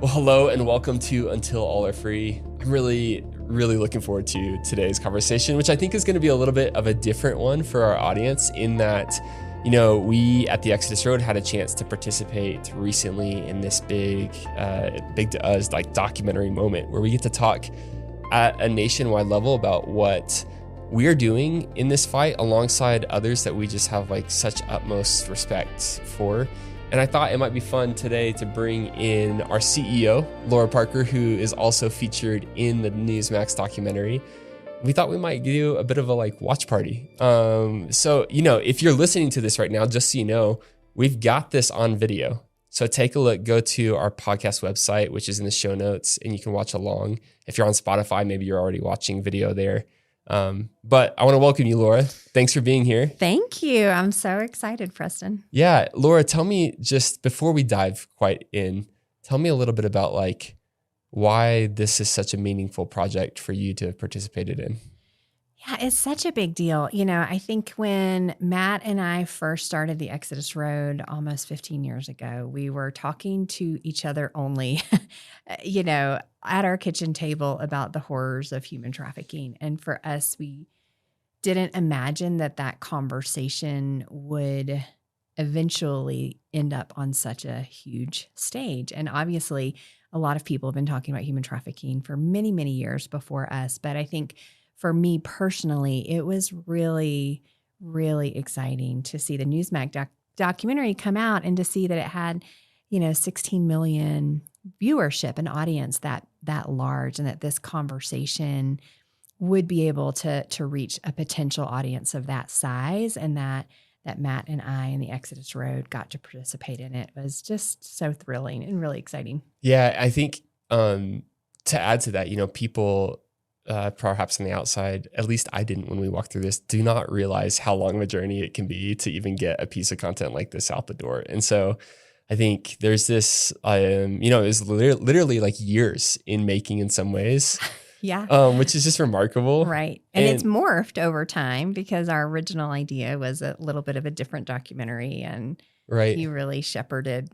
Well, hello and welcome to Until All Are Free. I'm really looking forward to today's conversation, which I think is going to be a little bit of a different one for our audience in that, we at the Exodus Road had a chance to participate recently in this big to us, like documentary moment where we get to talk at a nationwide level about what we're doing in this fight alongside others that we just have like such utmost respect for. And I thought it might be fun today to bring in our CEO, Laura Parker, who is also featured in the Newsmax documentary. We thought we might do a bit of a watch party. So, if you're listening to this right now, just so you know, we've got this on video. So take a look, go to our podcast website, which is in the show notes, and you can watch along. If you're on Spotify, maybe you're already watching video there. But I want to welcome you, Laura. Thanks for being here. Thank you. I'm so excited, Preston. Yeah. Laura, tell me, just before we dive quite in, tell me a little bit about why this is such a meaningful project for you to have participated in. Yeah, it's such a big deal. I think when Matt and I first started the Exodus Road almost 15 years ago, we were talking to each other only, at our kitchen table about the horrors of human trafficking. And for us, we didn't imagine that conversation would eventually end up on such a huge stage. And obviously, a lot of people have been talking about human trafficking for many, many years before us. But I think for me personally, it was really, really exciting to see the Newsmax documentary come out and to see that it had, 16 million viewership, an audience that large, and that this conversation would be able to reach a potential audience of that size, and that Matt and I and the Exodus Road got to participate in it. It was just so thrilling and really exciting. Yeah, I think to add to that, people perhaps on the outside, at least I didn't when we walked through this, do not realize how long of a journey it can be to even get a piece of content like this out the door. And so I think there's this, it was literally years in making in some ways. Yeah. Which is just remarkable. Right. And it's morphed over time because our original idea was a little bit of a different documentary, and he really shepherded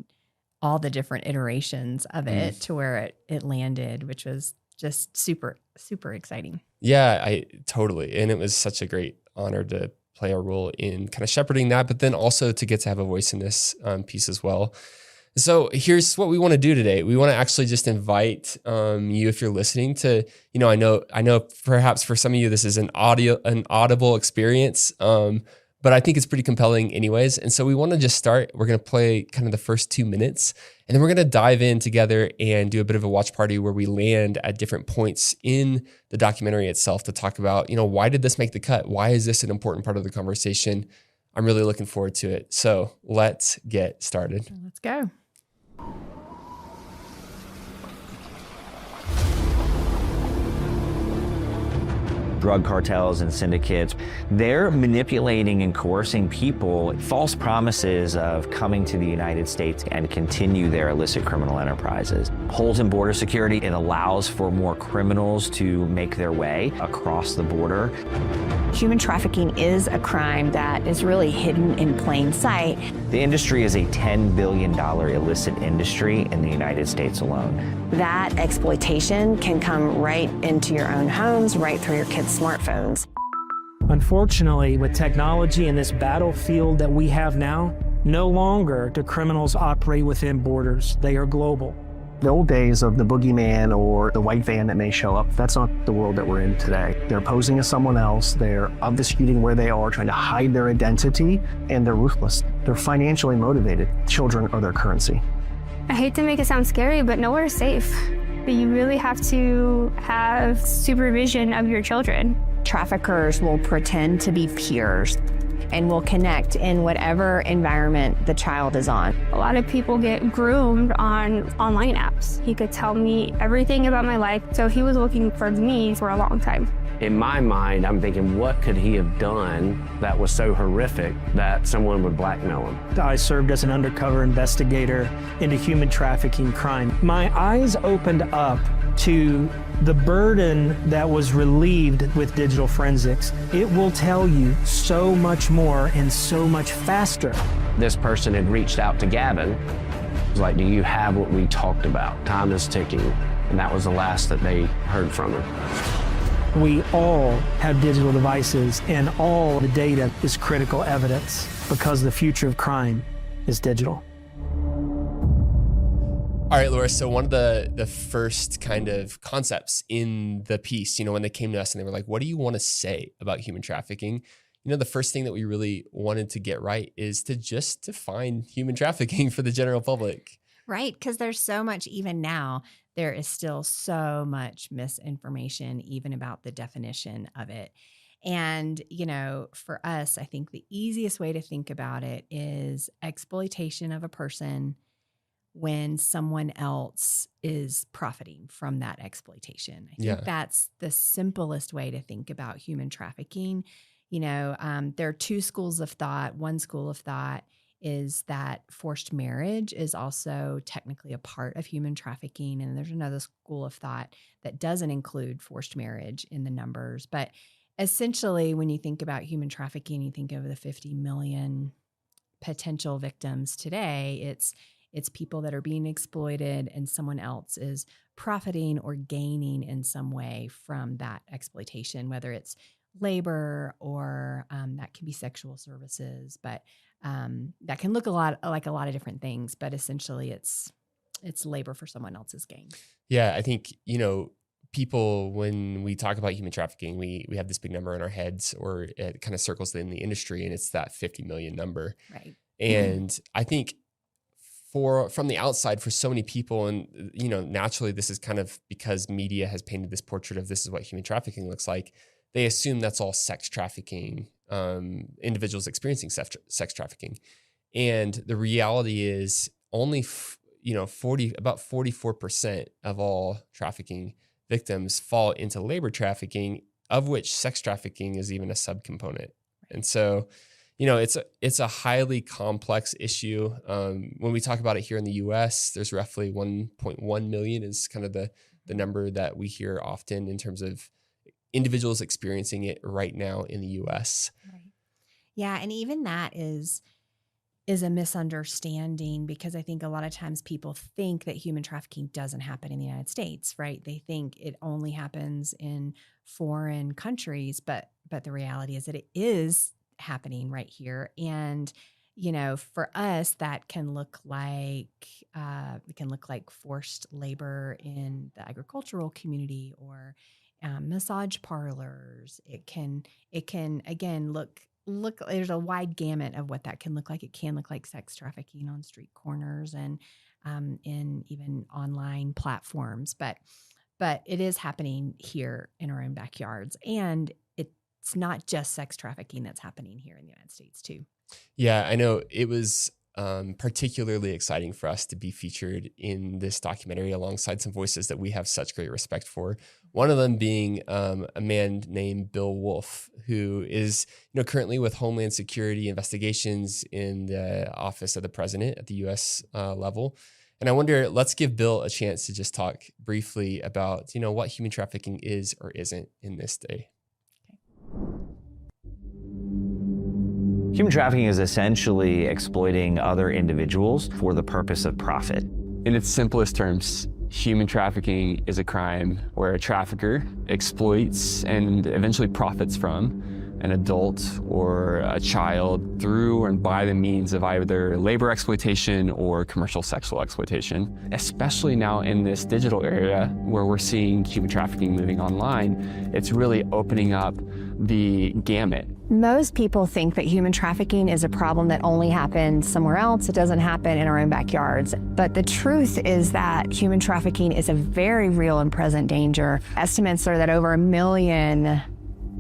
all the different iterations of it to where it landed, which was just super, super exciting. Yeah, I totally. And it was such a great honor to play a role in kind of shepherding that, but then also to get to have a voice in this piece as well. So here's what we want to do today. We want to actually just invite you, if you're listening, to, I know perhaps for some of you this is an audible experience, but I think it's pretty compelling anyways. And so we want to just start. We're going to play kind of the first 2 minutes, and then we're going to dive in together and do a bit of a watch party where we land at different points in the documentary itself to talk about, why did this make the cut? Why is this an important part of the conversation? I'm really looking forward to it. So let's get started. Let's go. Drug cartels and syndicates, they're manipulating and coercing people, false promises of coming to the United States and continue their illicit criminal enterprises. Holes in border security, it allows for more criminals to make their way across the border. Human trafficking is a crime that is really hidden in plain sight. The industry is a $10 billion illicit industry in the United States alone. That exploitation can come right into your own homes, right through your kids' smartphones. Unfortunately, with technology and this battlefield that we have now, no longer do criminals operate within borders. They are global. The old days of the boogeyman or the white van that may show up, that's not the world that we're in today. They're posing as someone else, they're obfuscating where they are, trying to hide their identity, and they're ruthless. They're financially motivated. Children are their currency. I hate to make it sound scary, but nowhere is safe. But you really have to have supervision of your children. Traffickers will pretend to be peers and will connect in whatever environment the child is on. A lot of people get groomed on online apps. He could tell me everything about my life, so he was looking for me for a long time. In my mind, I'm thinking, what could he have done that was so horrific that someone would blackmail him? I served as an undercover investigator into human trafficking crime. My eyes opened up to the burden that was relieved with digital forensics. It will tell you so much more and so much faster. This person had reached out to Gavin was like, do you have what we talked about? Time is ticking. And that was the last that they heard from her. We all have digital devices, and all the data is critical evidence because the future of crime is digital. All right, Laura, so one of the first kind of concepts in the piece, when they came to us and they were like, what do you want to say about human trafficking? The first thing that we really wanted to get right is to just define human trafficking for the general public. Right, because there's so much, even now, there is still so much misinformation even about the definition of it. And, for us, I think the easiest way to think about it is exploitation of a person when someone else is profiting from that exploitation. I think that's the simplest way to think about human trafficking. There are two schools of thought. One school of thought is that forced marriage is also technically a part of human trafficking. And there's another school of thought that doesn't include forced marriage in the numbers. But essentially, when you think about human trafficking, you think of the 50 million potential victims today. It's people that are being exploited and someone else is profiting or gaining in some way from that exploitation, whether it's labor or that can be sexual services, but that can look like a lot of different things. But essentially, it's labor for someone else's gain. Yeah, I think people, when we talk about human trafficking, we have this big number in our heads, or it kind of circles in the industry, and it's that 50 million number. Right. And I think from the outside, for so many people, and naturally this is kind of because media has painted this portrait of this is what human trafficking looks like. They assume that's all sex trafficking, individuals experiencing sex trafficking. And the reality is only, about 44% of all trafficking victims fall into labor trafficking, of which sex trafficking is even a subcomponent. And so, it's a highly complex issue. When we talk about it here in the U.S., there's roughly 1.1 million is kind of the number that we hear often in terms of individuals experiencing it right now in the U.S. Right. Yeah, and even that is a misunderstanding, because I think a lot of times people think that human trafficking doesn't happen in the United States, right? They think it only happens in foreign countries, but the reality is that it is happening right here. And for us, that can look like forced labor in the agricultural community, or massage parlors. It can again look. There's a wide gamut of what that can look like. It can look like sex trafficking on street corners and in even online platforms. But it is happening here in our own backyards, and it's not just sex trafficking that's happening here in the United States too. Yeah, I know it was particularly exciting for us to be featured in this documentary alongside some voices that we have such great respect for. One of them being a man named Bill Wolf, who is currently with Homeland Security Investigations in the Office of the President at the U.S. level. And I wonder, let's give Bill a chance to just talk briefly about what human trafficking is or isn't in this day. Human trafficking is essentially exploiting other individuals for the purpose of profit. In its simplest terms, human trafficking is a crime where a trafficker exploits and eventually profits from an adult or a child through and by the means of either labor exploitation or commercial sexual exploitation. Especially now in this digital area where we're seeing human trafficking moving online, it's really opening up the gamut. Most people think that human trafficking is a problem that only happens somewhere else. It doesn't happen in our own backyards. But the truth is that human trafficking is a very real and present danger. Estimates are that over 1 million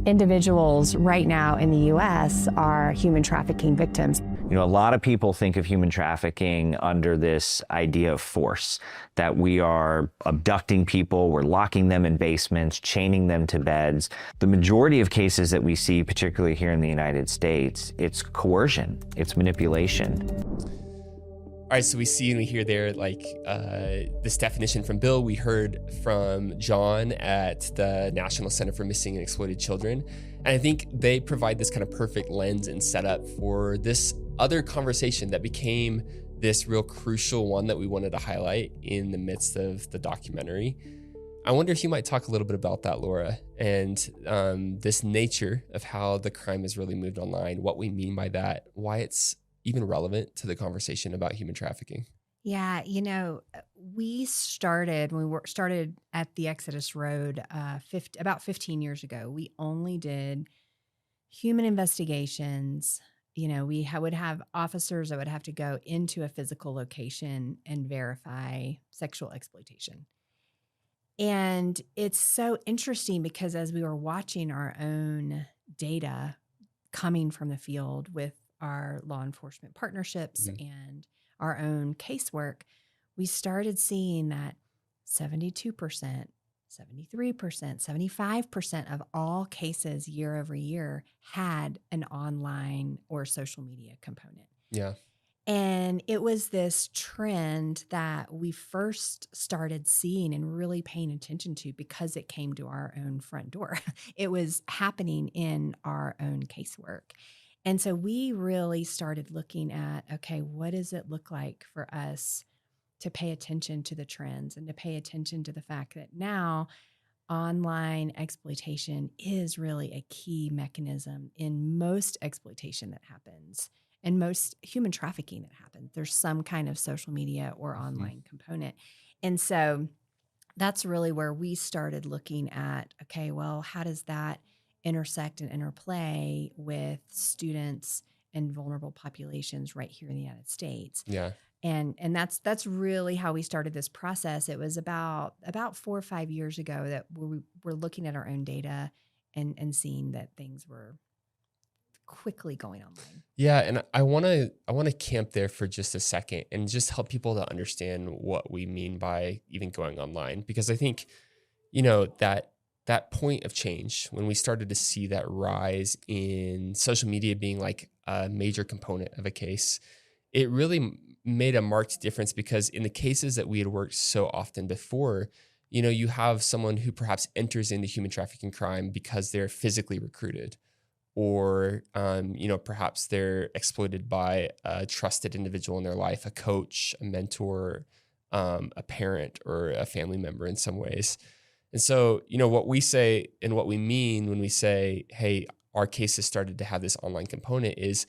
individuals right now in the U.S. are human trafficking victims. A lot of people think of human trafficking under this idea of force, that we are abducting people, we're locking them in basements, chaining them to beds. The majority of cases that we see, particularly here in the United States, it's coercion, it's manipulation. All right, so we see and we hear there this definition from Bill. We heard from John at the National Center for Missing and Exploited Children. And I think they provide this kind of perfect lens and setup for this other conversation that became this real crucial one that we wanted to highlight in the midst of the documentary. I wonder if you might talk a little bit about that, Laura, and this nature of how the crime has really moved online, what we mean by that, why it's even relevant to the conversation about human trafficking. Yeah, we started when we started at the Exodus Road about 15 years ago. We only did human investigations. We would have officers that would have to go into a physical location and verify sexual exploitation. And it's so interesting because as we were watching our own data coming from the field with our law enforcement partnerships and our own casework, we started seeing that 72%, 73%, 75% of all cases year over year had an online or social media component. Yeah. And it was this trend that we first started seeing and really paying attention to because it came to our own front door. It was happening in our own casework. And so we really started looking at, okay, what does it look like for us to pay attention to the trends and to pay attention to the fact that now online exploitation is really a key mechanism in most exploitation that happens and most human trafficking that happens. There's some kind of social media or online component. And so that's really where we started looking at, okay, well, how does that intersect and interplay with students and vulnerable populations right here in the United States? Yeah. And that's really how we started this process. It was about 4 or 5 years ago that we were looking at our own data and seeing that things were quickly going online. Yeah, and I want to camp there for just a second and just help people to understand what we mean by even going online, because I think that point of change when we started to see that rise in social media being like a major component of a case, it really made a marked difference, because in the cases that we had worked so often before, you have someone who perhaps enters into human trafficking crime because they're physically recruited, or perhaps they're exploited by a trusted individual in their life, a coach, a mentor, a parent, or a family member in some ways. And so, what we say and what we mean when we say, hey, our cases started to have this online component is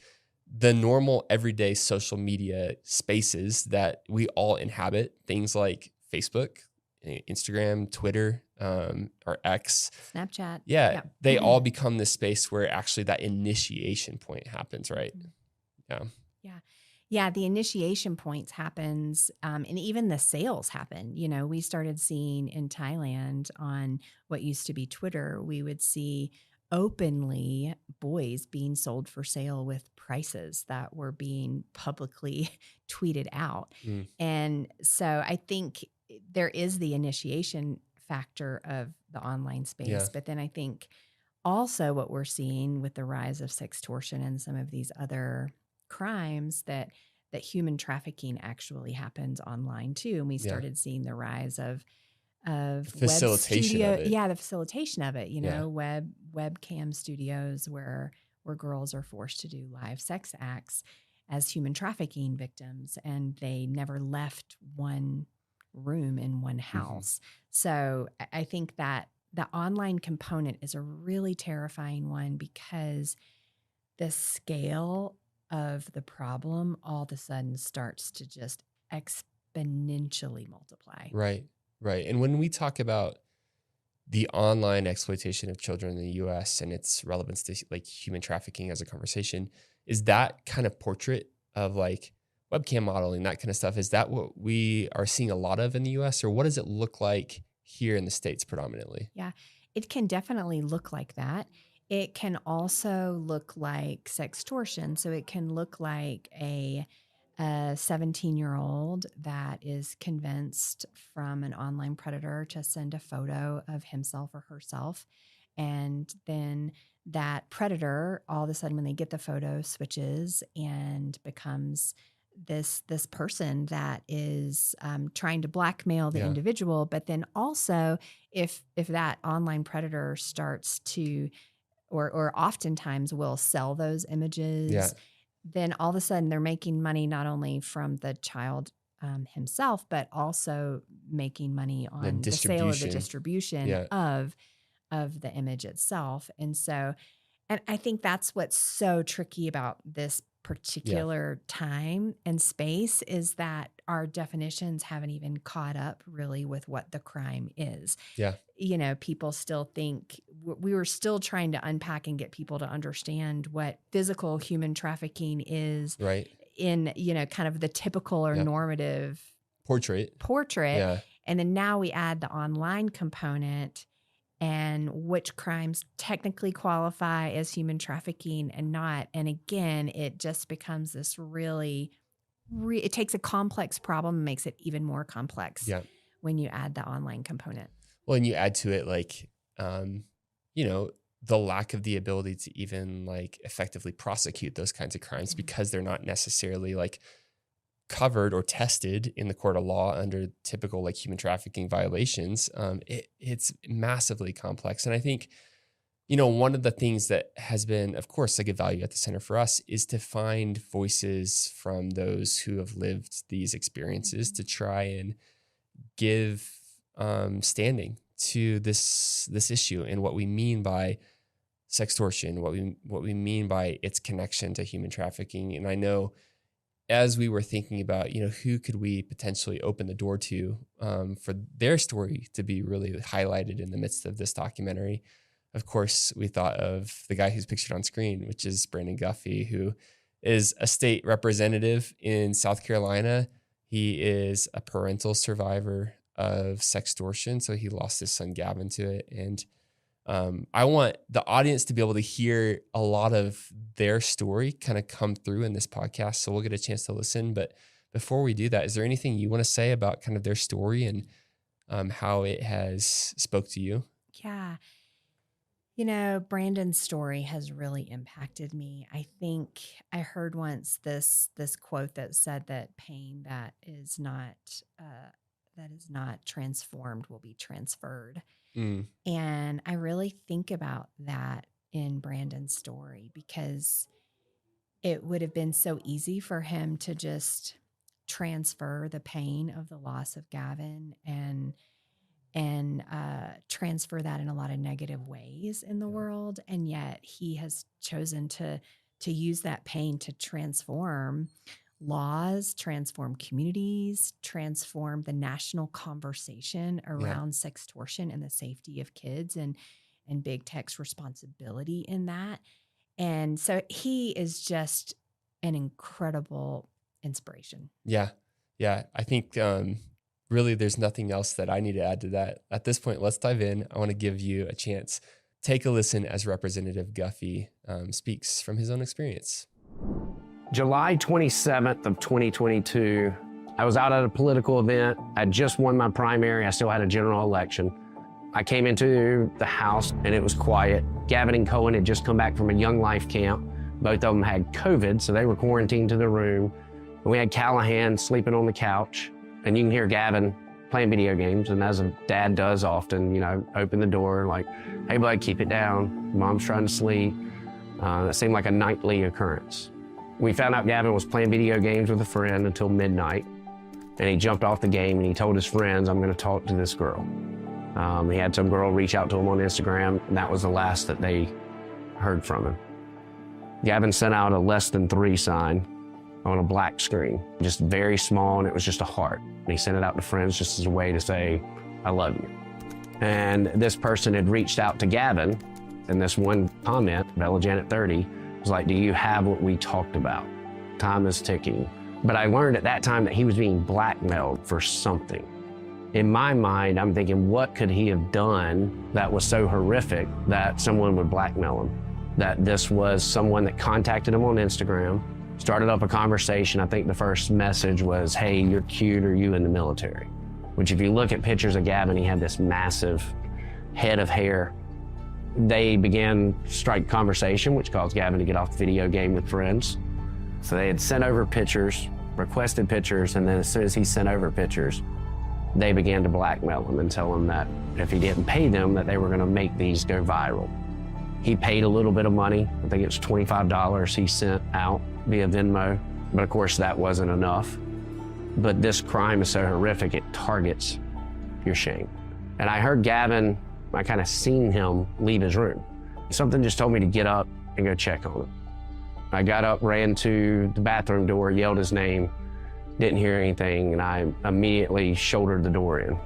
the normal everyday social media spaces that we all inhabit, things like Facebook, Instagram, Twitter, or X, Snapchat. Yeah. They all become this space where actually that initiation point happens, right? Yeah, the initiation points happens, and even the sales happen. We started seeing in Thailand on what used to be Twitter, we would see openly boys being sold for sale with prices that were being publicly tweeted out. And so I think there is the initiation factor of the online space, but then I think also what we're seeing with the rise of sextortion and some of these other crimes that human trafficking actually happens online too. And we started seeing the rise of facilitation of it. Yeah, the facilitation of it, webcam studios where girls are forced to do live sex acts as human trafficking victims, and they never left one room in one house. So I think that the online component is a really terrifying one, because the scale of the problem all of a sudden starts to just exponentially multiply. Right. And when we talk about the online exploitation of children in the U.S. and its relevance to like human trafficking as a conversation, is that kind of portrait of like webcam modeling, that kind of stuff, is that what we are seeing a lot of in the U.S., or what does it look like here in the States predominantly? Yeah, it can definitely look like that. It can also look like sextortion. So it can look like a 17-year-old that is convinced from an online predator to send a photo of himself or herself. And then that predator, all of a sudden when they get the photo, switches and becomes this person that is trying to blackmail the individual. But then also if that online predator starts to, or oftentimes will sell those images, then all of a sudden they're making money not only from the child himself, but also making money on the sale of the distribution of the image itself. And so, and I think that's what's so tricky about this particular time and space is that our definitions haven't even caught up really with what the crime is. Yeah. You know, people still think we were still trying to unpack and get people to understand what physical human trafficking is. Right. In, you know, kind of the typical or normative portrait. Yeah. And then now we add the online component and which crimes technically qualify as human trafficking and not. And again, it just becomes this really, it takes a complex problem and makes it even more complex when you add the online component. Well, and you add to it like, you know, the lack of the ability to even like effectively prosecute those kinds of crimes because they're not necessarily like covered or tested in the court of law under typical like human trafficking violations. It's massively complex. And I think, you know, one of the things that has been, of course, like a value at the center for us is to find voices from those who have lived these experiences to try and give standing to this issue and what we mean by sextortion, what we mean by its connection to human trafficking. And I know as we were thinking about, you know, who could we potentially open the door to for their story to be really highlighted in the midst of this documentary, of course, we thought of the guy who's pictured on screen, which is Preston Goff, who is a state representative in South Carolina. He is a parental survivor of sextortion, so he lost his son Gavin to it. And I want the audience to be able to hear a lot of their story kind of come through in this podcast. So we'll get a chance to listen. But before we do that, is there anything you want to say about kind of their story and how it has spoke to you? Yeah. You know, Brandon's story has really impacted me. I think I heard once this quote that said that pain that is not transformed will be transferred. And I really think about that in Brandon's story because it would have been so easy for him to just transfer the pain of the loss of Gavin and transfer that in a lot of negative ways in the world. And yet he has chosen to use that pain to transform laws, transform communities, transform the national conversation around sextortion and the safety of kids and big tech's responsibility in that. And so he is just an incredible inspiration. Yeah. Yeah. I think really there's nothing else that I need to add to that. At this point, let's dive in. I want to give you a chance. Take a listen as Representative Guffey speaks from his own experience. July 27th of 2022, I was out at a political event. I just won my primary. I still had a general election. I came into the house and it was quiet. Gavin and Cohen had just come back from a Young Life camp. Both of them had COVID, so they were quarantined to their room. And we had Callahan sleeping on the couch. And you can hear Gavin playing video games. And as a dad does often, you know, open the door like, hey, bud, keep it down. Mom's trying to sleep. That seemed like a nightly occurrence. We found out Gavin was playing video games with a friend until midnight, and he jumped off the game and he told his friends, I'm going to talk to this girl. He had some girl reach out to him on Instagram, and that was the last that they heard from him. Gavin sent out a less than 3 sign on a black screen, just very small, and it was just a heart. And he sent it out to friends just as a way to say, I love you. And this person had reached out to Gavin, and this one comment, Bella Janet 30, was like, do you have what we talked about? Time is ticking. But I learned at that time that he was being blackmailed for something. In my mind, I'm thinking, what could he have done that was so horrific that someone would blackmail him? That this was someone that contacted him on Instagram, started up a conversation. I think the first message was, hey, you're cute, are you in the military? Which if you look at pictures of Gavin, he had this massive head of hair. They began strike conversation, which caused Gavin to get off the video game with friends. So they had sent over pictures, requested pictures, and then as soon as he sent over pictures, they began to blackmail him and tell him that if he didn't pay them, that they were gonna make these go viral. He paid a little bit of money. I think it was $25 he sent out via Venmo, but of course that wasn't enough. But this crime is so horrific, it targets your shame. And I heard Gavin, I kind of seen him leave his room. Something just told me to get up and go check on him. I got up, ran to the bathroom door, yelled his name, didn't hear anything, and I immediately shouldered the door in.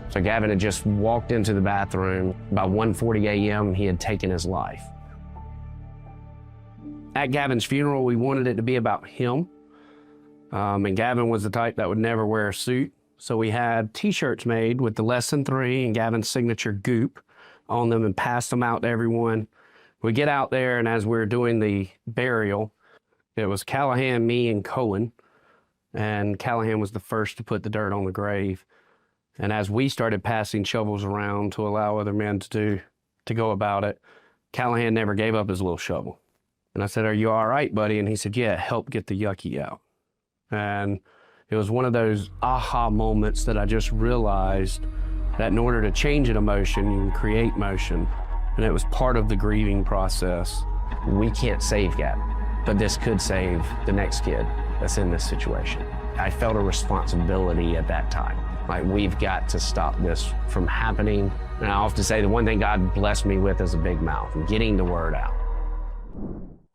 So Gavin had just walked into the bathroom. By 1:40 a.m., he had taken his life. At Gavin's funeral, we wanted it to be about him. And Gavin was the type that would never wear a suit. So we had t-shirts made with the lesson 3 and Gavin's signature goop on them and passed them out to everyone. We get out there, and as we're doing the burial, it was Callahan, me, and Cohen. And Callahan was the first to put the dirt on the grave. And as we started passing shovels around to allow other men to go about it, Callahan never gave up his little shovel. And I said, "Are you all right, buddy?" And he said, "Yeah, help get the yucky out." And it was one of those aha moments that I just realized that in order to change an emotion, you can create motion. And it was part of the grieving process. We can't save Gavin, but this could save the next kid that's in this situation. I felt a responsibility at that time. Like, we've got to stop this from happening. And I often say the one thing God blessed me with is a big mouth and getting the word out.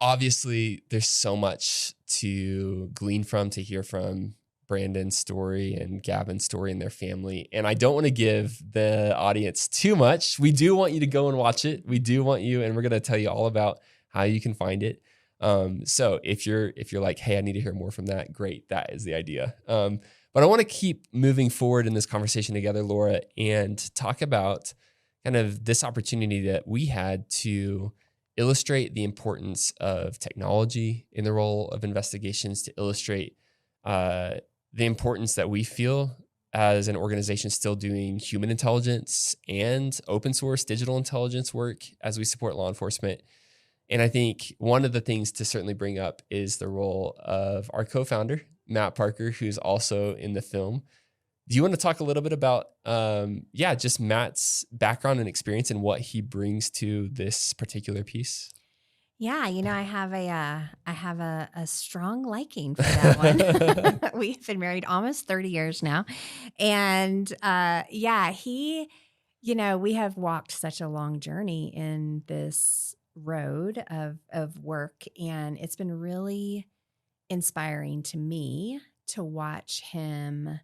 Obviously, there's so much to glean from, to hear from Brandon's story and Gavin's story and their family. And I don't want to give the audience too much. We do want you to go and watch it. We do want you, and we're going to tell you all about how you can find it. So if you're like, hey, I need to hear more from that, great. That is the idea. But I want to keep moving forward in this conversation together, Laura, and talk about kind of this opportunity that we had to illustrate the importance of technology in the role of investigations, to illustrate the importance that we feel as an organization still doing human intelligence and open source digital intelligence work as we support law enforcement. And I think one of the things to certainly bring up is the role of our co-founder, Matt Parker, who's also in the film. Do you want to talk a little bit about, just Matt's background and experience and what he brings to this particular piece? Yeah, I have a strong liking for that one. We've been married almost 30 years now. And we have walked such a long journey in this road of work. And it's been really inspiring to me to watch him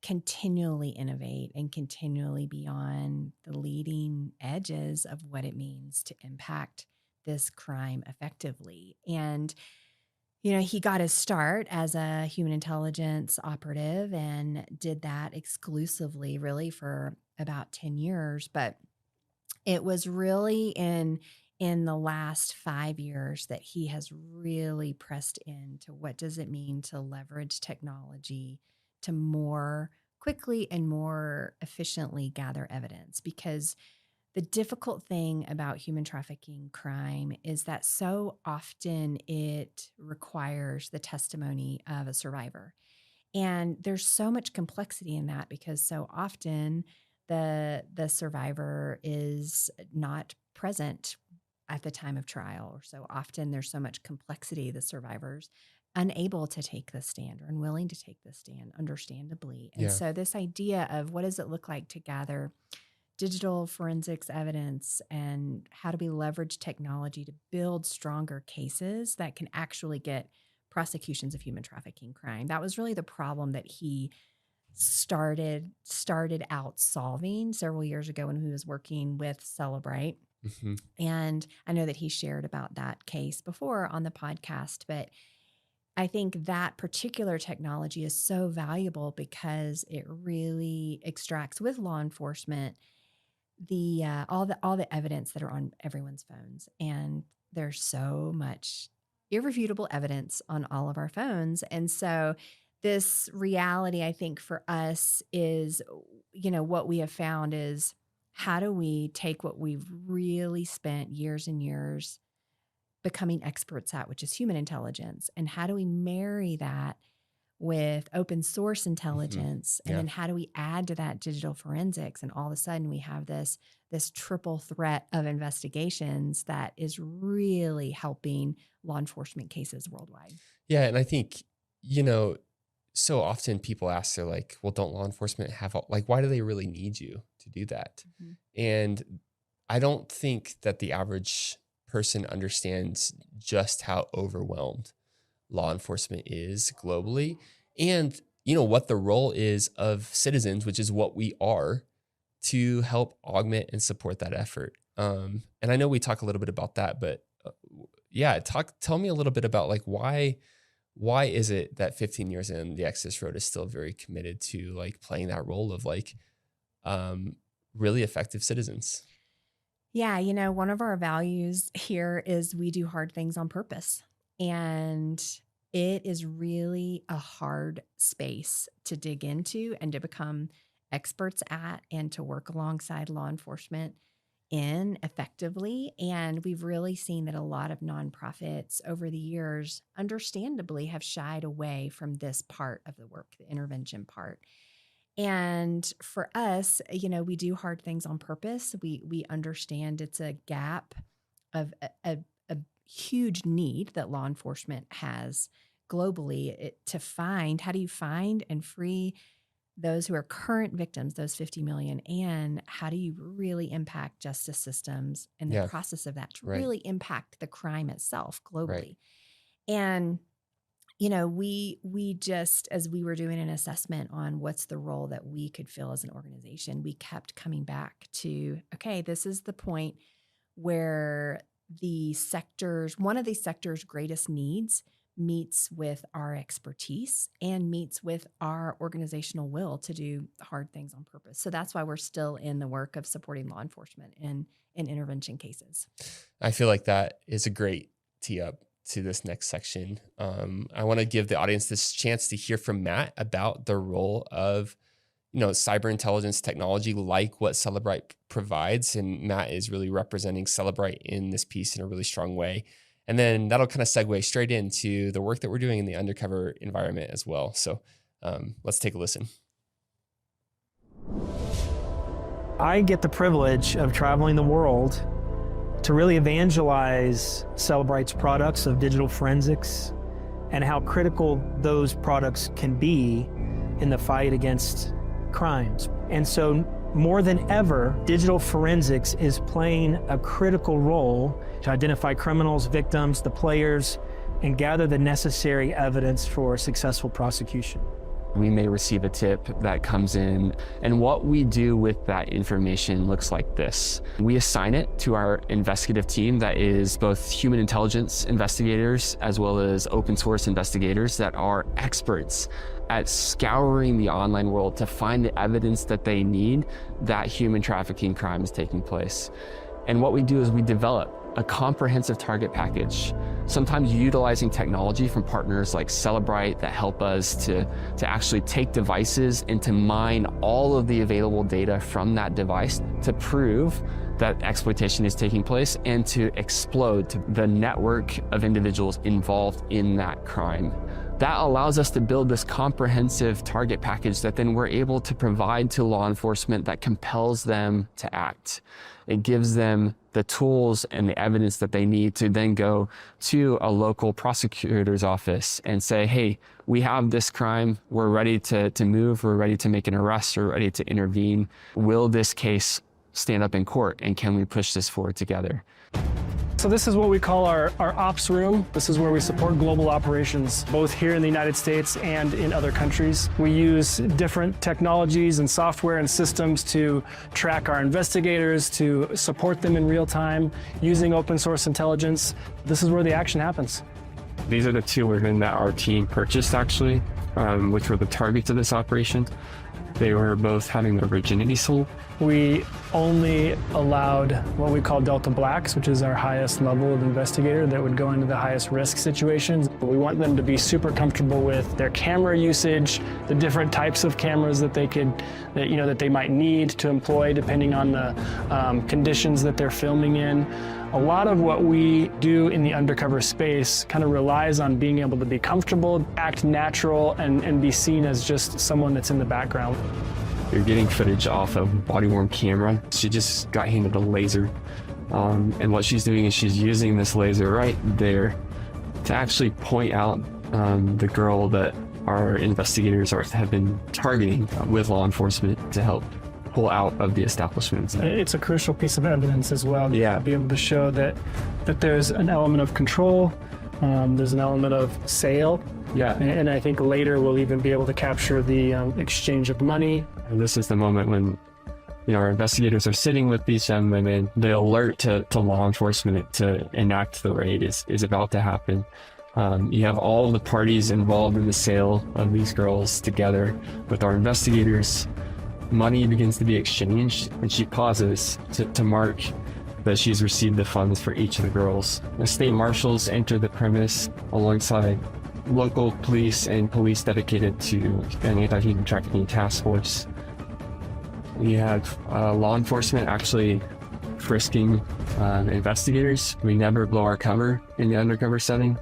continually innovate and continually be on the leading edges of what it means to impact this crime effectively. And, he got his start as a human intelligence operative and did that exclusively really for about 10 years. But it was really in the last 5 years that he has really pressed into what does it mean to leverage technology to more quickly and more efficiently gather evidence. Because the difficult thing about human trafficking crime is that so often it requires the testimony of a survivor. And there's so much complexity in that because so often the survivor is not present at the time of trial, or so often there's so much complexity, the survivors unable to take the stand or unwilling to take the stand, understandably. And so this idea of what does it look like to gather digital forensics evidence and how do we leverage technology to build stronger cases that can actually get prosecutions of human trafficking crime. That was really the problem that he started out solving several years ago when he was working with Celebrate. Mm-hmm. And I know that he shared about that case before on the podcast, but I think that particular technology is so valuable because it really extracts with law enforcement all the evidence that are on everyone's phones. And there's so much irrefutable evidence on all of our phones. And so this reality, I think, for us is, what we have found is how do we take what we've really spent years and years becoming experts at, which is human intelligence, and how do we marry that with open source intelligence, and Yeah. then how do we add to that digital forensics? And all of a sudden we have this triple threat of investigations that is really helping law enforcement cases worldwide. Yeah. And I think, so often people ask, they're like, well, don't law enforcement have, why do they really need you to do that? Mm-hmm. And I don't think that the average person understands just how overwhelmed law enforcement is globally, and what the role is of citizens, which is what we are, to help augment and support that effort. And I know we talk a little bit about that, but tell me a little bit about why is it that 15 years in, the Exodus Road is still very committed to playing that role of really effective citizens? Yeah, one of our values here is we do hard things on purpose. And it is really a hard space to dig into and to become experts at and to work alongside law enforcement in effectively. And we've really seen that a lot of nonprofits over the years, understandably, have shied away from this part of the work, the intervention part. And for us, we do hard things on purpose. We understand it's a gap of a huge need that law enforcement has globally how do you find and free those who are current victims, those 50 million, and how do you really impact justice systems in the process of that to really impact the crime itself globally? Right. And we just, as we were doing an assessment on what's the role that we could fill as an organization, we kept coming back to, okay, this is the point where one of these sectors' greatest needs meets with our expertise and meets with our organizational will to do hard things on purpose. So that's why we're still in the work of supporting law enforcement in intervention cases. I feel like that is a great tee up to this next section. I want to give the audience this chance to hear from Matt about the role of cyber intelligence technology, like what Celebrite provides. And Matt is really representing Celebrite in this piece in a really strong way. And then that'll kind of segue straight into the work that we're doing in the undercover environment as well. So let's take a listen. I get the privilege of traveling the world to really evangelize Celebrite's products of digital forensics and how critical those products can be in the fight against crimes. And so more than ever, digital forensics is playing a critical role to identify criminals, victims, the players, and gather the necessary evidence for successful prosecution. We may receive a tip that comes in, and what we do with that information looks like this. We assign it to our investigative team that is both human intelligence investigators as well as open source investigators that are experts at scouring the online world to find the evidence that they need that human trafficking crime is taking place. And what we do is we develop a comprehensive target package, sometimes utilizing technology from partners like Celebrite that help us to actually take devices and to mine all of the available data from that device to prove that exploitation is taking place and to explode to the network of individuals involved in that crime. That allows us to build this comprehensive target package that then we're able to provide to law enforcement that compels them to act. It gives them the tools and the evidence that they need to then go to a local prosecutor's office and say, hey, we have this crime, we're ready to move, we're ready to make an arrest, we're ready to intervene. Will this case stand up in court, and can we push this forward together? So this is what we call our ops room. This is where we support global operations, both here in the United States and in other countries. We use different technologies and software and systems to track our investigators, to support them in real time, using open source intelligence. This is where the action happens. These are the two women that our team purchased, actually, which were the targets of this operation. They were both having their virginity sold. We only allowed what we call Delta Blacks, which is our highest level of investigator that would go into the highest risk situations. We want them to be super comfortable with their camera usage, the different types of cameras that they might need to employ depending on the conditions that they're filming in. A lot of what we do in the undercover space kind of relies on being able to be comfortable, act natural, and be seen as just someone that's in the background. You're getting footage off of body-worn camera. She just got handed a laser. And what she's doing is she's using this laser right there to actually point out the girl that our investigators have been targeting with law enforcement to help pull out of the establishment. It's a crucial piece of evidence as well. Yeah. To be able to show that there's an element of control, there's an element of sale. Yeah. And I think later we'll even be able to capture the exchange of money. And this is the moment when our investigators are sitting with these young women. The alert to law enforcement to enact the raid is about to happen. You have all the parties involved in the sale of these girls together with our investigators. Money begins to be exchanged, and she pauses to mark that she's received the funds for each of the girls. The state marshals enter the premise alongside local police and police dedicated to an anti-human trafficking task force. We have law enforcement actually frisking investigators. We never blow our cover in the undercover setting.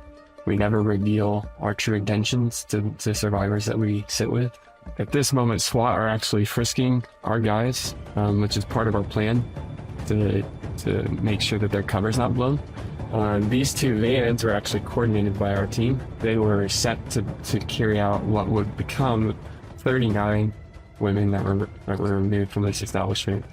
We never reveal our true intentions to survivors that we sit with. At this moment, SWAT are actually frisking our guys, which is part of our plan to make sure that their cover's not blown. These two vans were actually coordinated by our team. They were set to carry out what would become 39 women that were removed from this establishment.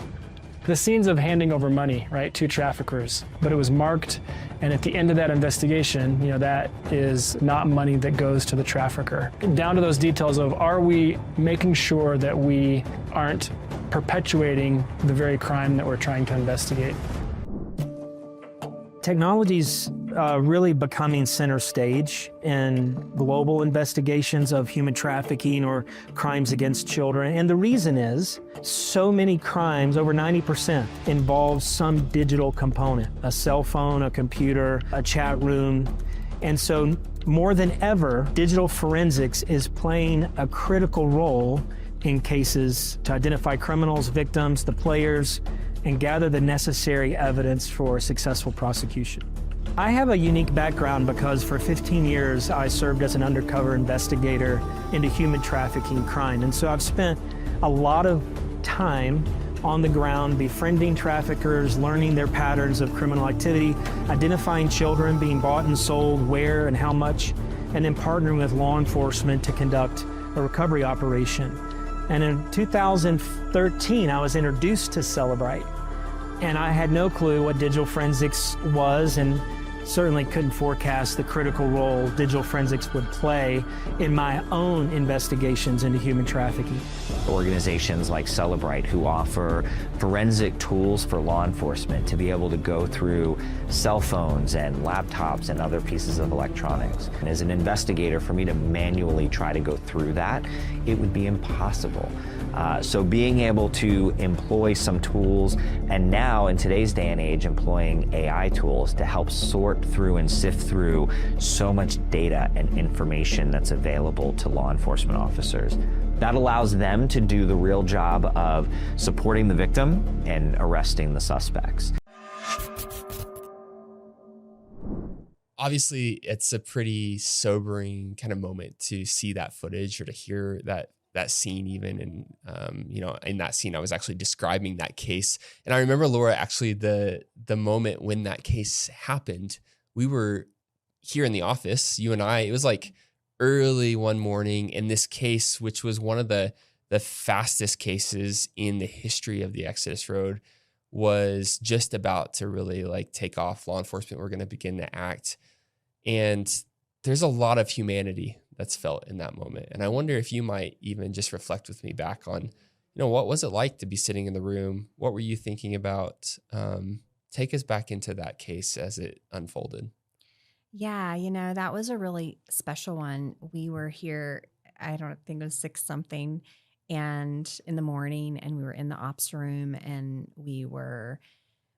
The scenes of handing over money, right, to traffickers, but it was marked, and at the end of that investigation, that is not money that goes to the trafficker. Down to those details of, are we making sure that we aren't perpetuating the very crime that we're trying to investigate? Technology's really becoming center stage in global investigations of human trafficking or crimes against children. And the reason is so many crimes, over 90%, involve some digital component, a cell phone, a computer, a chat room. And so more than ever, digital forensics is playing a critical role in cases to identify criminals, victims, the players, and gather the necessary evidence for successful prosecution. I have a unique background because for 15 years I served as an undercover investigator into human trafficking crime. And so I've spent a lot of time on the ground befriending traffickers, learning their patterns of criminal activity, identifying children being bought and sold, where and how much, and then partnering with law enforcement to conduct a recovery operation. And in 2013, I was introduced to Celebrite, and I had no clue what digital forensics was, and certainly couldn't forecast the critical role digital forensics would play in my own investigations into human trafficking. Organizations like Celebrite, who offer forensic tools for law enforcement to be able to go through cell phones and laptops and other pieces of electronics. And as an investigator, for me to manually try to go through that, it would be impossible. So being able to employ some tools, and now in today's day and age, employing AI tools to help sort through and sift through so much data and information that's available to law enforcement officers. That allows them to do the real job of supporting the victim and arresting the suspects. Obviously, it's a pretty sobering kind of moment to see that footage or to hear that scene even. And, in that scene, I was actually describing that case. And I remember, Laura, actually the moment when that case happened, we were here in the office, you and I, it was like early one morning, in this case, which was one of the fastest cases in the history of the Exodus Road, was just about to really take off. Law enforcement were going to begin to act. And there's a lot of humanity that's felt in that moment. And I wonder if you might even just reflect with me back on, what was it like to be sitting in the room? What were you thinking about? Take us back into that case as it unfolded. Yeah, that was a really special one. We were here, I don't think it was 6 something, and in the morning, and we were in the ops room, and we were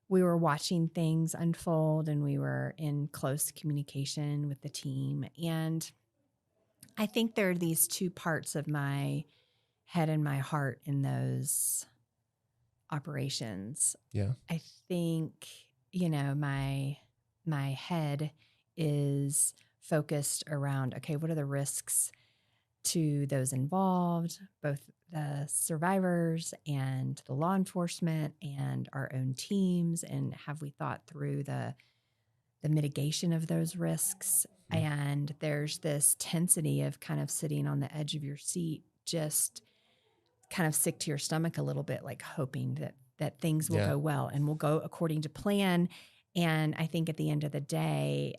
watching things unfold, and we were in close communication with the team. And I think there are these two parts of my head and my heart in those operations. Yeah. I think my head is focused around, okay, what are the risks to those involved, both the survivors and the law enforcement and our own teams, and have we thought through the mitigation of those risks? And there's this tensity of kind of sitting on the edge of your seat, just kind of sick to your stomach a little bit, like hoping that things will go well and will go according to plan. And I think at the end of the day,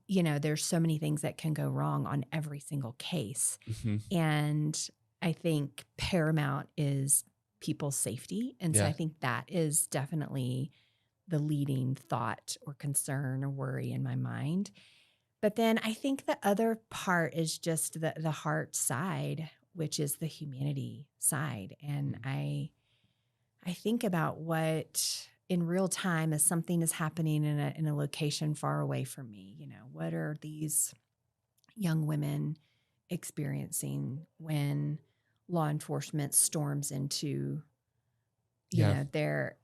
there's so many things that can go wrong on every single case. And I think paramount is people's safety. And so I think that is definitely the leading thought or concern or worry in my mind. But then I think the other part is just the heart side, which is the humanity side. And I think about what in real time as something is happening in a location far away from me. What are these young women experiencing when law enforcement storms into their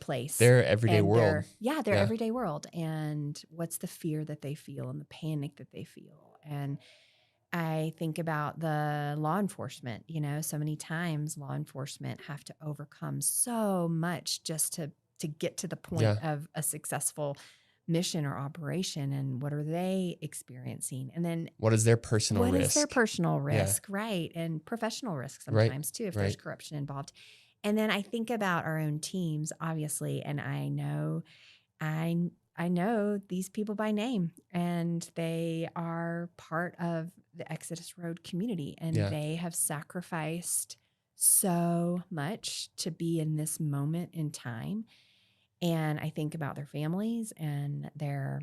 place, their everyday world. Their everyday world. And what's the fear that they feel and the panic that they feel. And I think about the law enforcement, so many times law enforcement have to overcome so much just to get to the point of a successful mission or operation. And what are they experiencing? And then what is their personal risk? What is their personal risk, right? And professional risk sometimes too, if there's corruption involved. And then I think about our own teams, obviously, and I know these people by name, and they are part of the Exodus Road community, and they have sacrificed so much to be in this moment in time. And I think about their families and their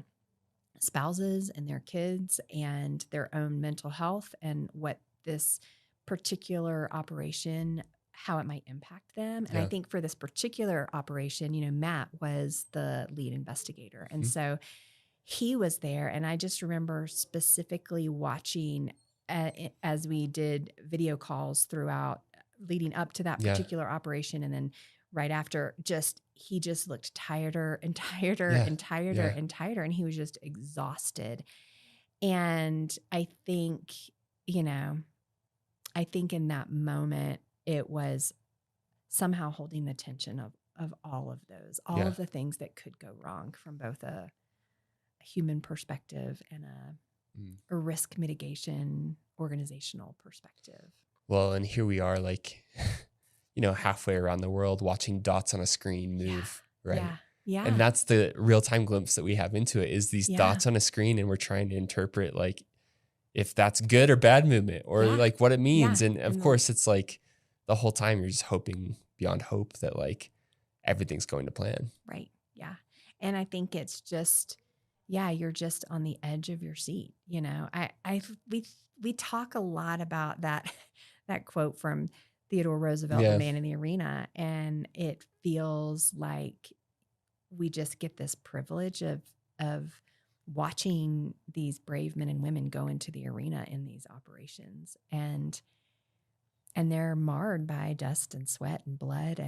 spouses and their kids and their own mental health and what this particular operation, how it might impact them. And I think for this particular operation, Matt was the lead investigator. And so he was there. And I just remember specifically watching as we did video calls throughout leading up to that particular operation. And then right after, he just looked tireder and tireder and tireder and tireder. And he was just exhausted. And I think in that moment, it was somehow holding the tension of all of those, all of the things that could go wrong from both a human perspective and a risk mitigation organizational perspective. Well, and here we are, like, halfway around the world watching dots on a screen move, right? Yeah. And that's the real-time glimpse that we have into it, is these dots on a screen, and we're trying to interpret, like, if that's good or bad movement, or like what it means. And of course, it's like the whole time you're just hoping beyond hope that like everything's going to plan. Right. Yeah. And I think it's just, you're just on the edge of your seat. We talk a lot about that quote from Theodore Roosevelt, The Man in the Arena. And it feels like we just get this privilege of watching these brave men and women go into the arena in these operations. And they're marred by dust and sweat and blood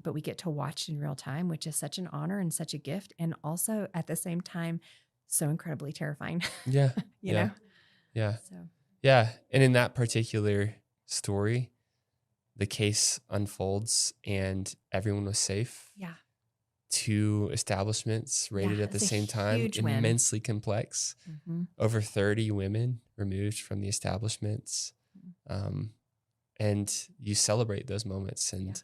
but we get to watch in real time, which is such an honor and such a gift. And also at the same time, so incredibly terrifying. Yeah. you know? Yeah. So. Yeah. And in that particular story, the case unfolds and everyone was safe. Yeah. 2 establishments raided at the same time, immensely complex. Over 30 women removed from the establishments. And you celebrate those moments, and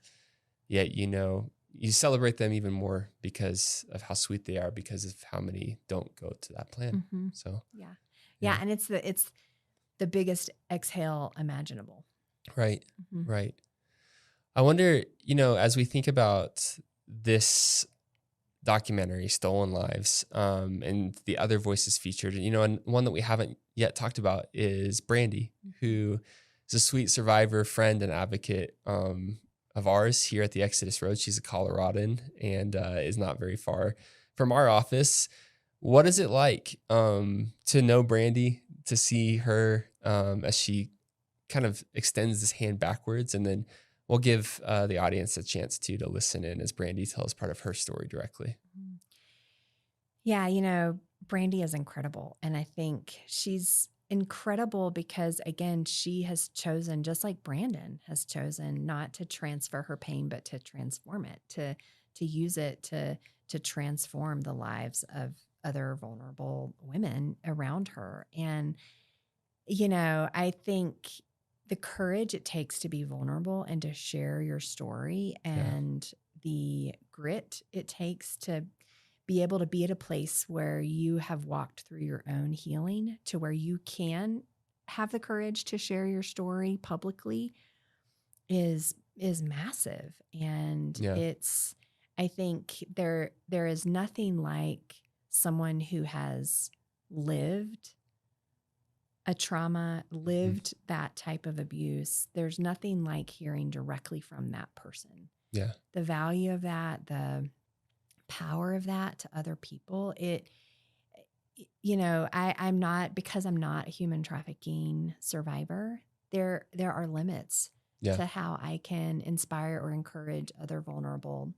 yet, you celebrate them even more because of how sweet they are, because of how many don't go to that plan. So, and it's the biggest exhale imaginable. Right. Right. I wonder, as we think about this documentary, Stolen Lives, and the other voices featured, and one that we haven't yet talked about is Brandy, who is a sweet survivor, friend, and advocate of ours here at the Exodus Road. She's a Coloradan and is not very far from our office. What is it like to know Brandy, to see her as she kind of extends this hand backwards? And then we'll give the audience a chance to listen in as Brandy tells part of her story directly. Yeah, you know, Brandy is incredible. And I think she's incredible because, again, she has chosen, just like Brandon has chosen, not to transfer her pain, but to transform it, to use it to transform the lives of other vulnerable women around her. And, you know, I think the courage it takes to be vulnerable and to share your story and the grit it takes to be able to be at a place where you have walked through your own healing to where you can have the courage to share your story publicly is massive. And it's, I think there is nothing like someone who has lived a trauma, lived that type of abuse. There's nothing like hearing directly from that person. Yeah. The value of that, the power of that to other people. You know, I'm not a human trafficking survivor. There are limits to how I can inspire or encourage other vulnerable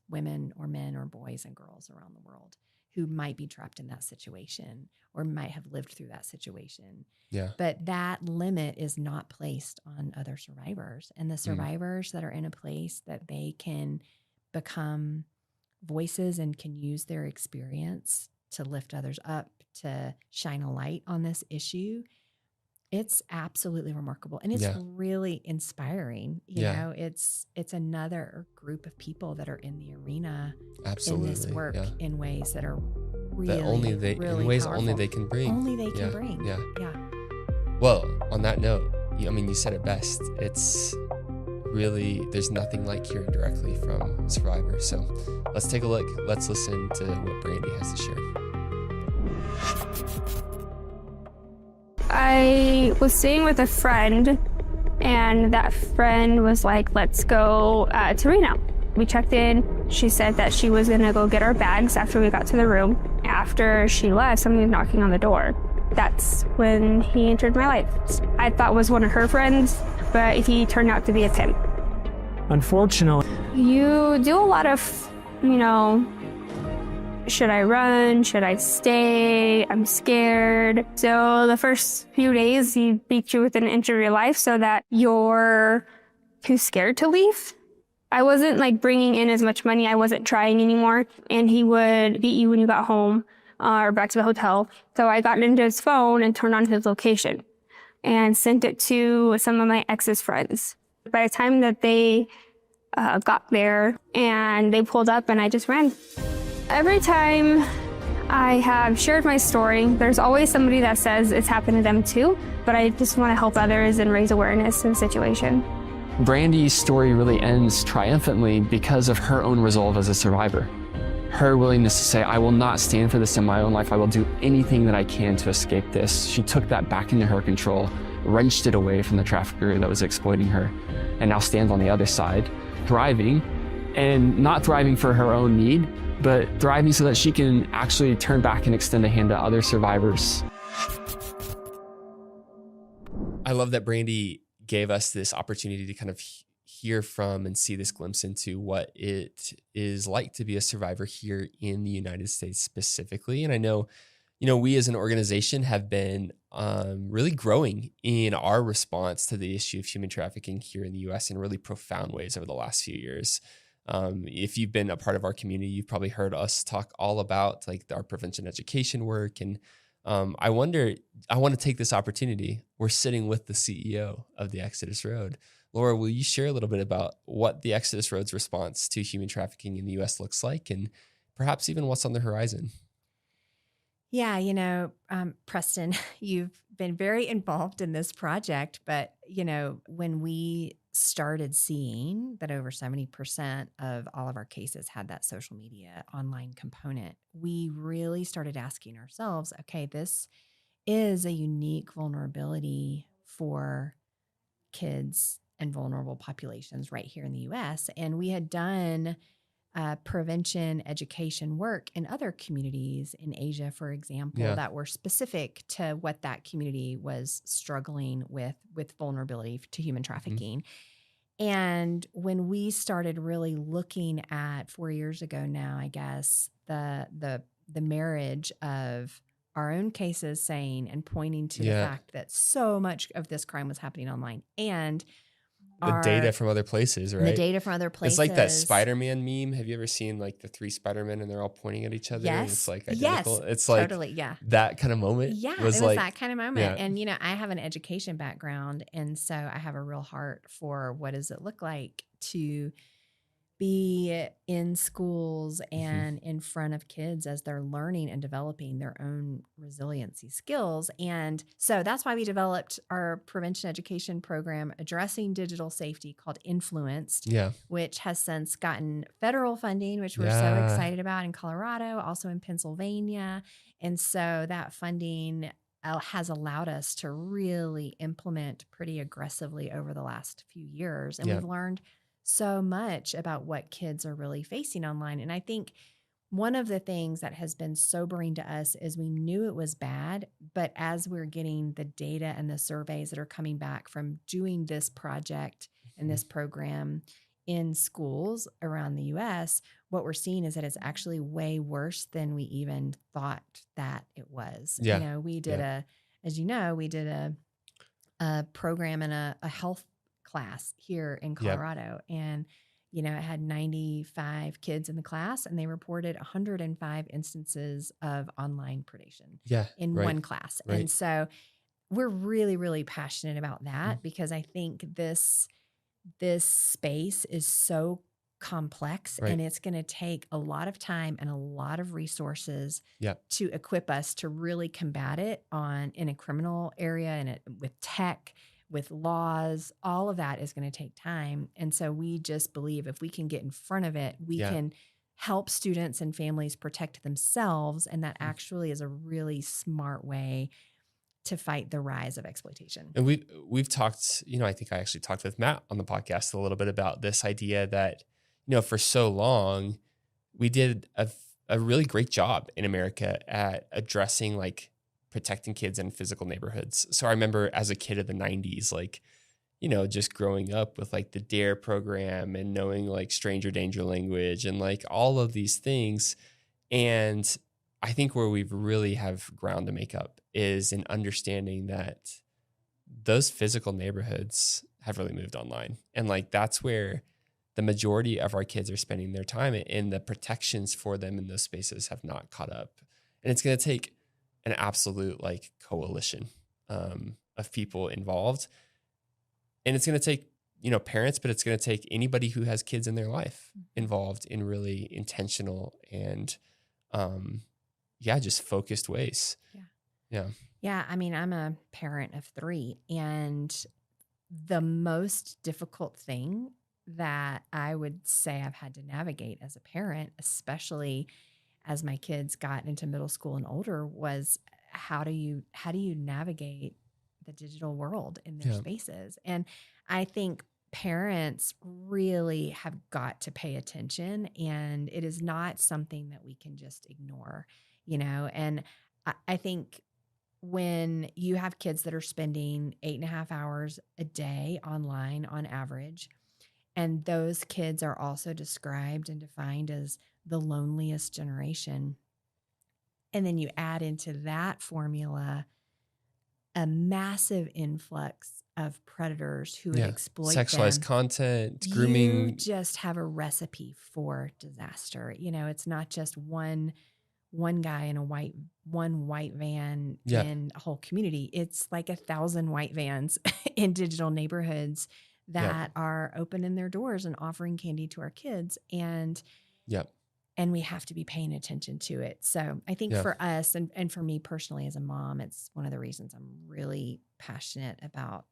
women or men or boys and girls around the world who might be trapped in that situation or might have lived through that situation. Yeah. But that limit is not placed on other survivors. And the survivors that are in a place that they can become voices and can use their experience to lift others up, to shine a light on this issue, it's absolutely remarkable. And it's really inspiring. You know, it's another group of people that are in the arena in this work in ways that are really, that only they, really in ways powerful. only they can bring. Only they can bring. Yeah. Yeah. Well, on that note, I mean, you said it best. It's really, there's nothing like hearing directly from a survivor. So let's take a look. Let's listen to what Brandy has to share. I was staying with a friend, and that friend was like, let's go to Reno. We checked in. She said that she was going to go get our bags after we got to the room. After she left, somebody was knocking on the door. That's when he entered my life. I thought was one of her friends, but he turned out to be a pimp. Unfortunately, You do a lot of, you know, should I run? Should I stay? I'm scared. So the first few days, he beat you within an inch of your life so that you're too scared to leave. I wasn't like bringing in as much money. I wasn't trying anymore. And he would beat you when you got home or back to the hotel. So I got into his phone and turned on his location and sent it to some of my ex's friends. By the time that they got there and they pulled up and I just ran. Every time I have shared my story, there's always somebody that says it's happened to them too, but I just want to help others and raise awareness in the situation. Brandy's story really ends triumphantly because of her own resolve as a survivor. Her willingness to say, I will not stand for this in my own life. I will do anything that I can to escape this. She took that back into her control, wrenched it away from the trafficker that was exploiting her, and now stands on the other side, thriving, and not thriving for her own need, but thriving so that she can actually turn back and extend a hand to other survivors. I love that Brandy gave us this opportunity to kind of hear from and see this glimpse into what it is like to be a survivor here in the United States specifically. And I know, we as an organization have been really growing in our response to the issue of human trafficking here in the US in really profound ways over the last few years. If you've been a part of our community, you've probably heard us talk all about like our prevention education work. And I want to take this opportunity. We're sitting with the CEO of the Exodus Road. Laura, will you share a little bit about what the Exodus Road's response to human trafficking in the US looks like and perhaps even what's on the horizon? Yeah, Preston, you've been very involved in this project, but, when we started seeing that over 70% of all of our cases had that social media online component, we really started asking ourselves, okay, this is a unique vulnerability for kids and vulnerable populations right here in the US. And we had done prevention education work in other communities in Asia, for example, that were specific to what that community was struggling with vulnerability to human trafficking. And when we started really looking at 4 years ago now, I guess, the marriage of our own cases saying and pointing to the fact that so much of this crime was happening online, and the data from other places, right? The data from other places. It's like that Spider-Man meme. Have you ever seen like the 3 Spider-Men and they're all pointing at each other? Yes. And it's like identical. Yes. It's like totally, yeah. that kind of moment. Yeah, was it was like, that kind of moment. Yeah. And, you know, I have an education background. And so I have a real heart for what does it look like to be in schools and in front of kids as they're learning and developing their own resiliency skills. And so that's why we developed our prevention education program addressing digital safety called Influenced, which has since gotten federal funding, which we're so excited about in Colorado, also in Pennsylvania. And so that funding has allowed us to really implement pretty aggressively over the last few years. And we've learned so much about what kids are really facing online. And I think one of the things that has been sobering to us is we knew it was bad, but as we're getting the data and the surveys that are coming back from doing this project and this program in schools around the US, what we're seeing is that it's actually way worse than we even thought that it was. You know, we did a program in a health class here in Colorado. And, you know, it had 95 kids in the class and they reported 105 instances of online predation in one class. And so we're really, really passionate about that because I think this space is so complex and it's going to take a lot of time and a lot of resources to equip us to really combat it in a criminal area and with tech, with laws. All of that is going to take time. And so we just believe if we can get in front of it, we can help students and families protect themselves. And that actually is a really smart way to fight the rise of exploitation. And we've talked, you know, I think I actually talked with Matt on the podcast a little bit about this idea that, you know, for so long, we did a really great job in America at addressing like protecting kids in physical neighborhoods. So I remember as a kid of the 90s, like, you know, just growing up with like the DARE program and knowing like stranger danger language and like all of these things. And I think where we've really have ground to make up is in understanding that those physical neighborhoods have really moved online. And like, that's where the majority of our kids are spending their time, and the protections for them in those spaces have not caught up. And it's going to take an absolute like coalition of people involved. And it's going to take, you know, parents, but it's going to take anybody who has kids in their life involved in really intentional and, just focused ways. Yeah. I mean, I'm a parent of 3, and the most difficult thing that I would say I've had to navigate as a parent, especially as my kids got into middle school and older, was how do you navigate the digital world in their spaces? And I think parents really have got to pay attention, and it is not something that we can just ignore, you know. And I think when you have kids that are spending 8.5 hours a day online on average, and those kids are also described and defined as the loneliest generation, and then you add into that formula a massive influx of predators who would exploit sexualized content, grooming. You just have a recipe for disaster. You know, it's not just one guy in one white van in a whole community. It's like 1,000 white vans in digital neighborhoods that are opening their doors and offering candy to our kids. And we have to be paying attention to it. So I think for us and for me personally as a mom, it's one of the reasons I'm really passionate about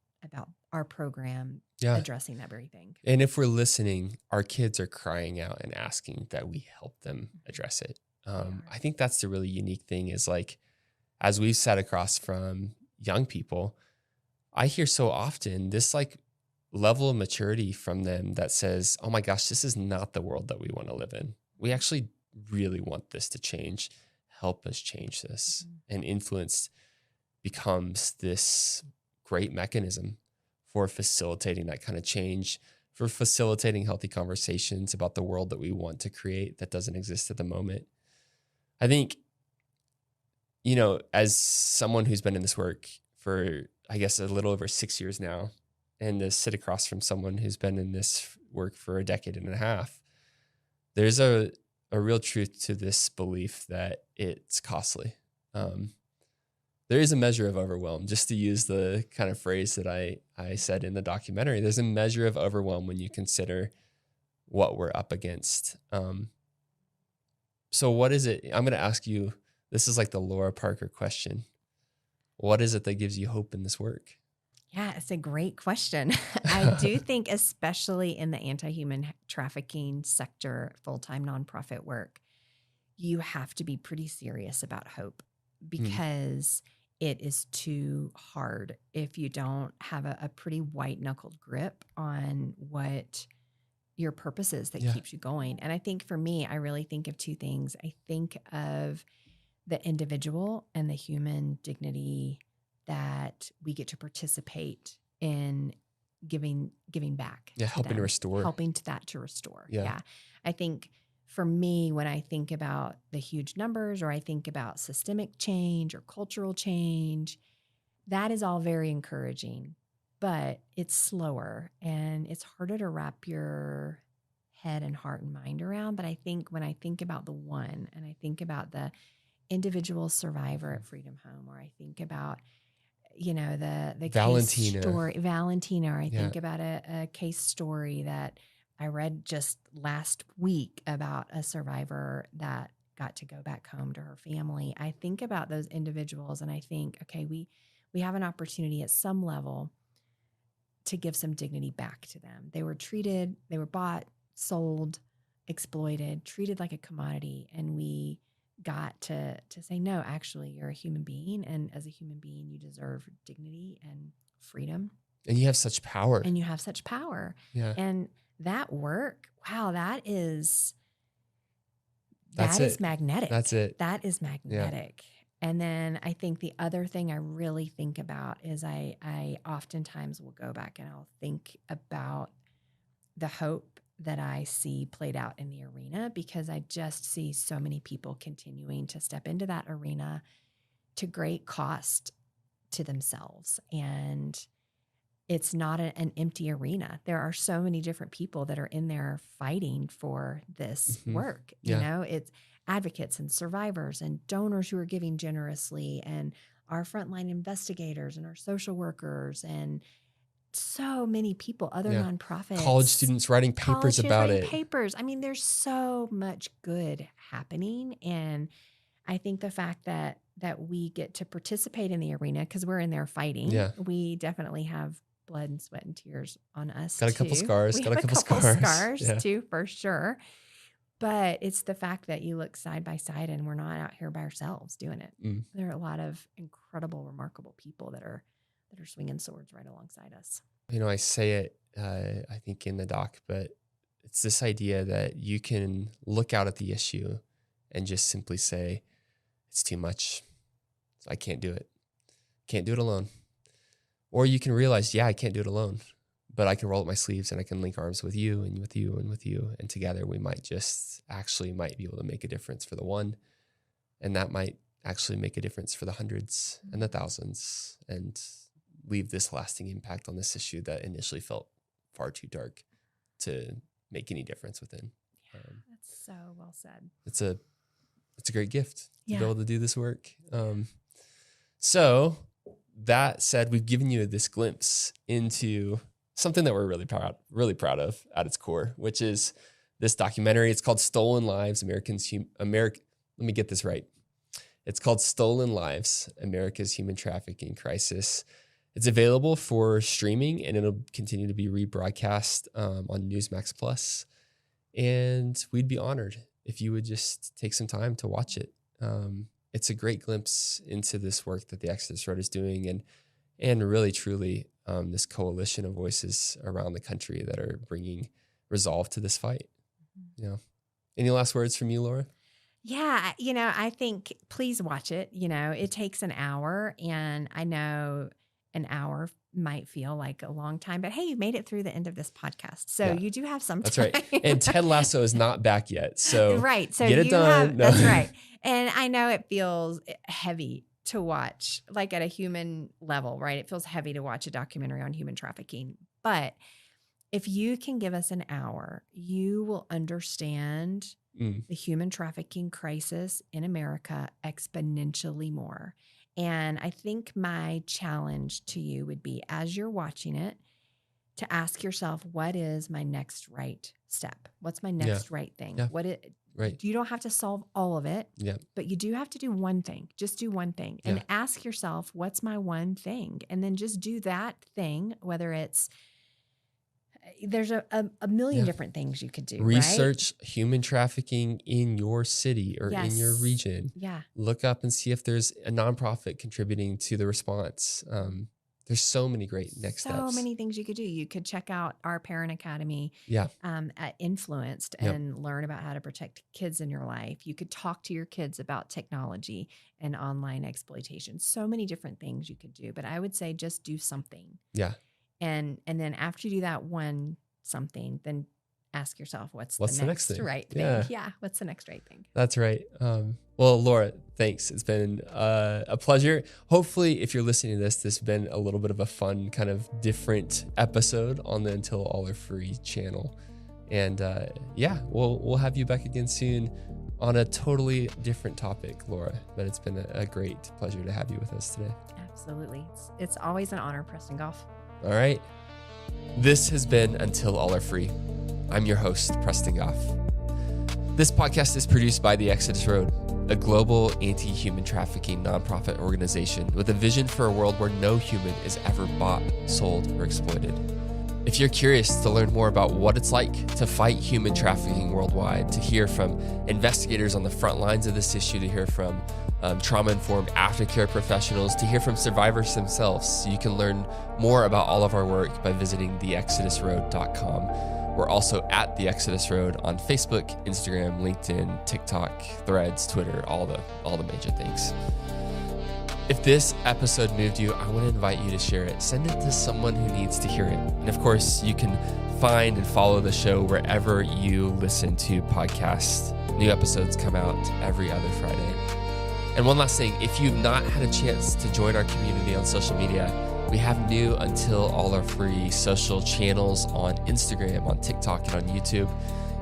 our program addressing that very thing. And if we're listening, our kids are crying out and asking that we help them address it. I think that's the really unique thing is like, as we've sat across from young people, I hear so often this like level of maturity from them that says, oh my gosh, this is not the world that we want to live in. We actually really want this to change. Help us change this. And influence becomes this great mechanism for facilitating that kind of change for facilitating healthy conversations about the world that we want to create that doesn't exist at the moment. I think, you know, as someone who's been in this work for, I guess, a little over 6 years now, and to sit across from someone who's been in this work for a decade and a half, there's a real truth to this belief that it's costly. There is a measure of overwhelm, just to use the kind of phrase that I said in the documentary. There's a measure of overwhelm when you consider what we're up against. So what is it? I'm going to ask you, this is like the Laura Parker question. What is it that gives you hope in this work? Yeah, it's a great question. I do think, especially in the anti-human trafficking sector, full-time nonprofit work, you have to be pretty serious about hope, because it is too hard if you don't have a pretty white-knuckled grip on what your purpose is that keeps you going. And I think for me, I really think of two things. I think of the individual and the human dignity that we get to participate in giving back. Yeah, helping to restore. Helping to that to restore. Yeah. I think for me, when I think about the huge numbers, or I think about systemic change or cultural change, that is all very encouraging, but it's slower and it's harder to wrap your head and heart and mind around. But I think when I think about the one, and I think about the individual survivor at Freedom Home, or I think about, you know, the Valentina. case story, Valentina, or I think about a case story that I read just last week about a survivor that got to go back home to her family. I think about those individuals and I think, okay, we have an opportunity at some level to give some dignity back to them. They were treated, they were bought, sold, exploited, treated like a commodity, and we got to say, no, actually, you're a human being, and as a human being, you deserve dignity and freedom. And you have such power. Yeah. And that work, wow, that is magnetic. That's it. That is magnetic. Yeah. And then I think the other thing I really think about is I oftentimes will go back and I'll think about the hope that I see played out in the arena, because I just see so many people continuing to step into that arena to great cost to themselves. And it's not an empty arena. There are so many different people that are in there fighting for this work. You know, it's advocates and survivors and donors who are giving generously, and our frontline investigators and our social workers, and so many people, other nonprofits, college students writing papers about it. I mean, there's so much good happening. And I think the fact that we get to participate in the arena, because we're in there fighting, we definitely have blood and sweat and tears on us. Got a couple scars. We got have a couple scars too, for sure. But it's the fact that you look side by side and we're not out here by ourselves doing it. There are a lot of incredible, remarkable people that are swinging swords right alongside us. You know, I say it, I think in the doc, but it's this idea that you can look out at the issue and just simply say, it's too much. I can't do it. Can't do it alone. Or you can realize, I can't do it alone, but I can roll up my sleeves and I can link arms with you and with you and with you. And together we might be able to make a difference for the one. And that might actually make a difference for the hundreds and the thousands, and leave this lasting impact on this issue that initially felt far too dark to make any difference within. That's so well said. It's a great gift to be able to do this work. So that said, we've given you this glimpse into something that we're really proud of at its core, which is this documentary. It's called Stolen Lives, let me get this right. It's called Stolen Lives, America's Human Trafficking Crisis. It's available for streaming, and it'll continue to be rebroadcast on Newsmax Plus. And we'd be honored if you would just take some time to watch it. It's a great glimpse into this work that the Exodus Road is doing, and really, truly, this coalition of voices around the country that are bringing resolve to this fight. Any last words from you, Laura? Yeah, I think please watch it. It takes an hour, and I know an hour might feel like a long time, but hey, you made it through the end of this podcast. So you do have some time. That's right. And Ted Lasso is not back yet. So right. So get it done. That's right. And I know it feels heavy to watch, like at a human level, right? It feels heavy to watch a documentary on human trafficking. But if you can give us an hour, you will understand the human trafficking crisis in America exponentially more. And I think my challenge to you would be, as you're watching it, to ask yourself, what is my next right step? What's my next right thing? Yeah. Right. You don't have to solve all of it, but you do have to do one thing. Just do one thing and ask yourself, what's my one thing? And then just do that thing, whether it's, there's a million different things you could do. Research human trafficking in your city or in your region. Yeah. Look up and see if there's a nonprofit contributing to the response. There's so many great next steps. So many things you could do. You could check out our Parent Academy at Influenced and learn about how to protect kids in your life. You could talk to your kids about technology and online exploitation. So many different things you could do. But I would say just do something. Yeah. And then after you do that one something, then ask yourself, what's the next thing? Right thing? Yeah. What's the next right thing? That's right. Well, Laura, thanks. It's been a pleasure. Hopefully, if you're listening to this has been a little bit of a fun, kind of different episode on the Until All Are Free channel. And we'll have you back again soon on a totally different topic, Laura. But it's been a great pleasure to have you with us today. Absolutely. It's always an honor, Preston Goff. All right. This has been Until All Are Free. I'm your host, Preston Goff. This podcast is produced by The Exodus Road, a global anti-human trafficking nonprofit organization with a vision for a world where no human is ever bought, sold, or exploited. If you're curious to learn more about what it's like to fight human trafficking worldwide, to hear from investigators on the front lines of this issue, to hear from trauma-informed aftercare professionals, to hear from survivors themselves, so you can learn more about all of our work by visiting theexodusroad.com. We're also at The Exodus Road on Facebook, Instagram, LinkedIn, TikTok, Threads, Twitter, all the major things. If this episode moved you, I want to invite you to share it. Send it to someone who needs to hear it. And of course, you can find and follow the show wherever you listen to podcasts. New episodes come out every other Friday. And one last thing, if you've not had a chance to join our community on social media, we have new Until All Are Free social channels on Instagram, on TikTok, and on YouTube.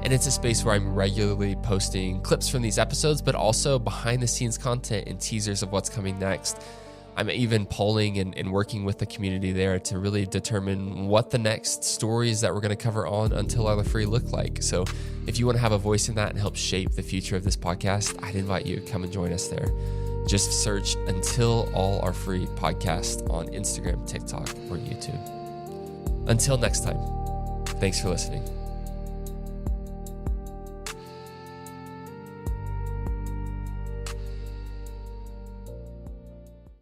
And it's a space where I'm regularly posting clips from these episodes, but also behind the scenes content and teasers of what's coming next. I'm even polling and working with the community there to really determine what the next stories that we're going to cover on Until All Are Free look like. So if you want to have a voice in that and help shape the future of this podcast, I'd invite you to come and join us there. Just search Until All Are Free podcast on Instagram, TikTok, or YouTube. Until next time, thanks for listening.